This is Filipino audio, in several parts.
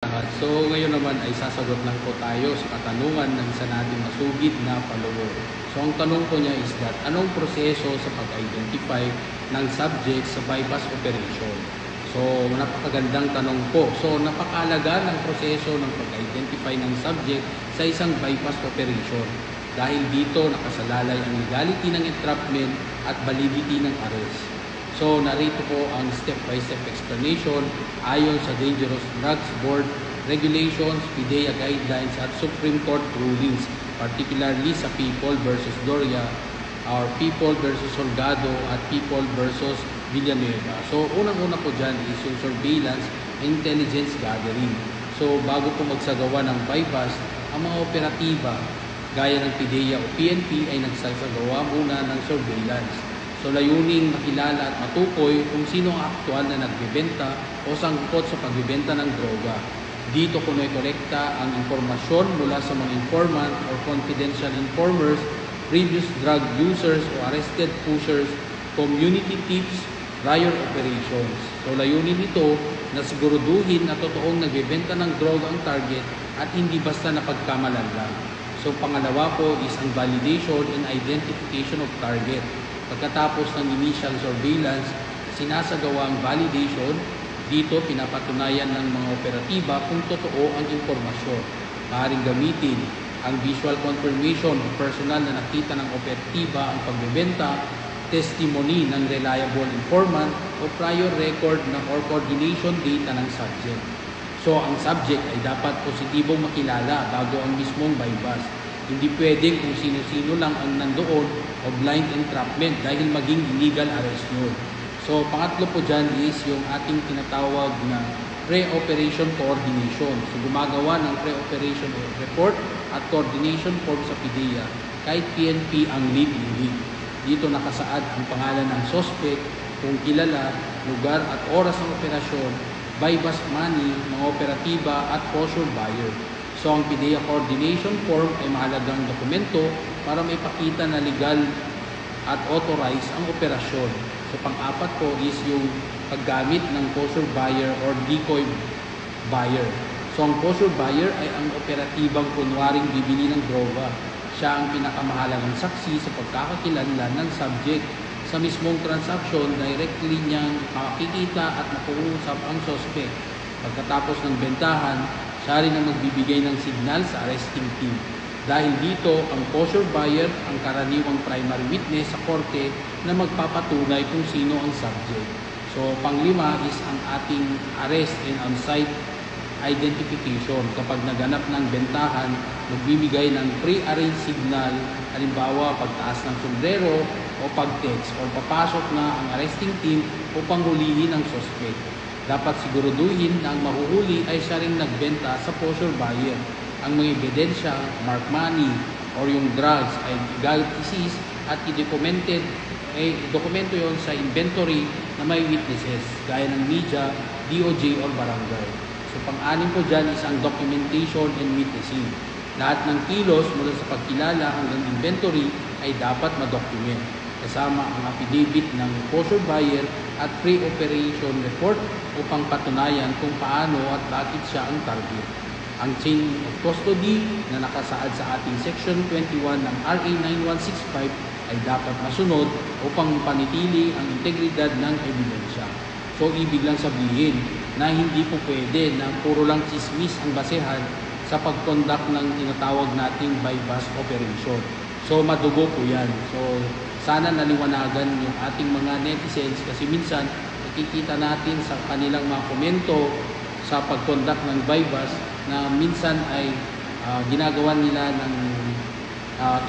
So ngayon naman ay sasagot lang po tayo sa katanungan ng isa nating masugid na follower. So ang tanong po niya is that anong proseso sa pag-identify ng subject sa bypass operation? So napakagandang tanong po. So napakahalaga ng proseso ng pag-identify ng subject sa isang bypass operation. Dahil dito nakasalalay ang legality ng entrapment at validity ng arrest. So, narito po ang step-by-step explanation ayon sa Dangerous Drugs Board Regulations, PDEA Guidelines at Supreme Court rulings, particularly sa People versus Doria or People versus Solgado at People versus Villanueva. So, unang-una po dyan is yung surveillance intelligence gathering. So, bago po magsagawa ng bypass, ang mga operatiba gaya ng PDEA o PNP ay nagsasagawa muna ng surveillance. So layuning makilala at matukoy kung sino ang aktual na nagbebenta o sangkot sa pagbebenta ng droga. Dito kuno'y kolekta ang impormasyon mula sa mga informant or confidential informers, previous drug users o arrested pushers, community tips, prior operations. So layunin nito na siguraduhin na totoong nagbebenta ng droga ang target at hindi basta napagkamalan lang. So pangalawa po is ang validation and identification of target. Pagkatapos ng initial surveillance, sinasagawa ang validation. Dito pinapatunayan ng mga operatiba kung totoo ang impormasyon. Maaaring gamitin ang visual confirmation o personal na nakita ng operatiba ang pagbebenta, testimony ng reliable informant o prior record or coordination data ng subject. So ang subject ay dapat positibong makilala bago ang mismong bypass. Hindi pwedeng kung sino-sino lang ang nandoon o blind entrapment dahil maging illegal arrest yun. So, pangatlo po dyan is yung ating tinatawag na pre-operation coordination. So, gumagawa ng pre-operation report at coordination form sa PDEA kahit PNP ang lead unit. Dito nakasaad ang pangalan ng suspect, kung kilala, lugar at oras ng operasyon, bypass money, mga operatiba at posture buyer. So ang PDEA coordination form ay mahalagang dokumento para maipakita na legal at authorized ang operasyon. So pang-apat po is yung paggamit ng posture buyer or decoy buyer. So ang posture buyer ay ang operatibang kunwaring bibili ng droga. Siya ang pinakamahalagang saksi sa pagkakakilanlan ng subject. Sa mismong transaction, directly niyang makikita at makuusap ang suspect. Pagkatapos ng bentahan, siya rin ang magbibigay ng signal sa arresting team. Dahil dito, ang posture buyer ang karaniwang primary witness sa korte na magpapatunay kung sino ang subject. So, panglima is ang ating arrest and on-site identification. Kapag naganap ng bentahan, magbibigay ng pre-arranged signal, halimbawa pagtaas ng sombrero o pag-text or papasok na ang arresting team upang hulihin ang suspect. Dapat siguraduhin na ang mahuhuli ay siya ring nagbenta sa posture buyer. Ang mga ebidensya, mark money, or yung drugs ay i-seize at i-documented, dokumento yon sa inventory na may witnesses, gaya ng media, DOJ, or barangay. So pang-anim po dyan is ang documentation and witnessing. Lahat ng kilos mula sa pagkilala hanggang inventory ay dapat ma-document. Kasama ang affidavit ng posture buyer at pre-operation report upang patunayan kung paano at bakit siya ang target. Ang chain of custody na nakasaad sa ating Section 21 ng RA 9165 ay dapat masunod upang panitili ang integridad ng ebidensya. So, ibig lang sabihin na hindi po pwede na puro lang chismis ang basehan sa pag-conduct ng tinatawag nating bypass operation. So, madugo po yan. So, sana naliwanagan yung ating mga netizens kasi minsan nakikita natin sa kanilang mga komento sa pag-conduct ng bypass na minsan ay ginagawa nila ng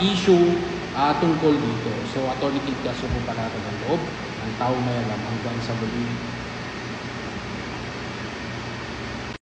issue tungkol dito. So, Atty. Kid Caso po palakad ang loob ng taong may alam hanggang sa muli.